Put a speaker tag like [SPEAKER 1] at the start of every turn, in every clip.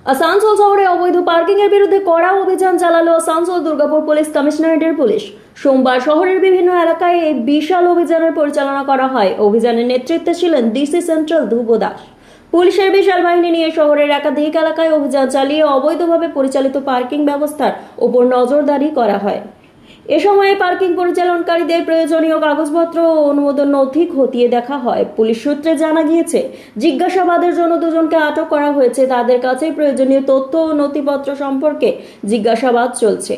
[SPEAKER 1] আসানসোল শহরে অবৈধ পার্কিং এর বিরুদ্ধে কড়া অভিযান চালালো আসানসোল দুর্গাপুর পুলিশ কমিশনারেটের পুলিশ। সোমবার শহরের বিভিন্ন এলাকায় এই বিশাল অভিযানের পরিচালনা করা হয়। অভিযানের নেতৃত্বে ছিলেন ডিসি সেন্ট্রাল ধ্রুব দাস। পুলিশের বিশাল বাহিনী নিয়ে শহরের একাধিক এলাকায় অভিযান চালিয়ে অবৈধভাবে পরিচালিত পার্কিং ব্যবস্থার উপর নজরদারি করা হয়। এ সময়ে পার্কিং পরিচালনকারীদের প্রয়োজনীয় কাগজপত্র ও অনুমোদন নথি খতিয়ে দেখা হয়। পুলিশ সূত্রে জানা গিয়েছে, জিজ্ঞাসাবাদের জন্য দুজনকে আটক করা হয়েছে। তাদের কাছে প্রয়োজনীয় তথ্য ও নথিপত্র সম্পর্কে জিজ্ঞাসাবাদ চলছে।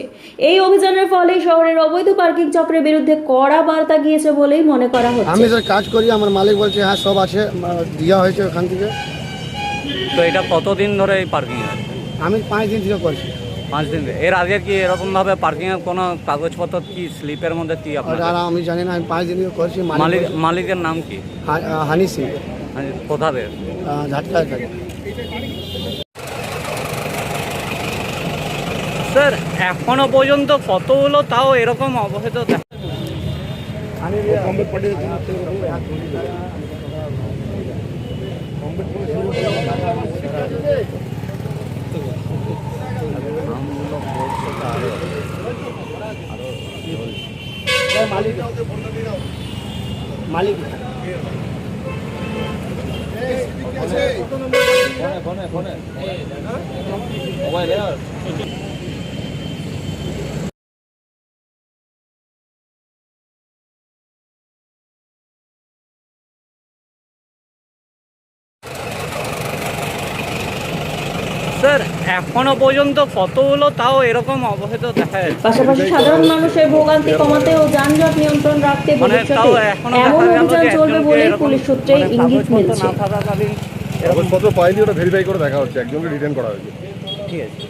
[SPEAKER 1] এই অভিযানের ফলে শহরের অবৈধ পার্কিং চক্রের বিরুদ্ধে কড়া বার্তা গিয়েছে বলেই মনে করা হচ্ছে।
[SPEAKER 2] আমি স্যার কাজ করি, আমার মালিক বলছে হ্যাঁ সব আছে, দেওয়া হয়েছে ওখান থেকে।
[SPEAKER 3] তো এটা কতদিন ধরে এই পার্কিং আছে?
[SPEAKER 2] আমি 5 দিন থেকে করছি।
[SPEAKER 3] 5 দিন। এর আগে কি এরকম ভাবে পার্কিং এর কোনো কাগজপত্র কি স্লিপের মধ্যে কি আপনার?
[SPEAKER 2] আর আমি জানি না, আমি 5 দিন থেকে করছি।
[SPEAKER 3] মালিকের নাম কি?
[SPEAKER 2] হানি সিং,
[SPEAKER 3] কোথাদের?
[SPEAKER 2] ঝাটকায় থাকে।
[SPEAKER 3] স্যার এখনো পর্যন্ত কতগুলো তাও এরকম অবহিত
[SPEAKER 2] মালিক
[SPEAKER 3] স্যার এখনো পর্যন্ত কতগুলো তাও এরকম অবহিত দেখা যাচ্ছে।
[SPEAKER 1] পাশাপাশি সাধারণ মানুষের ভোগান্তি কমাতে ও যানজট নিয়ন্ত্রণ রাখতে ভবিষ্যতে এমন অভিযান চলবে বলেই পুলিশ সূত্রে ইঙ্গিত মিলছে।
[SPEAKER 3] না থাকাকালীন
[SPEAKER 4] কাগজপত্র পাইনি, ওটা ভেরিফাই করে দেখা হচ্ছে, একজনকে রিটার্ন করা হয়েছে।
[SPEAKER 3] ঠিক আছে।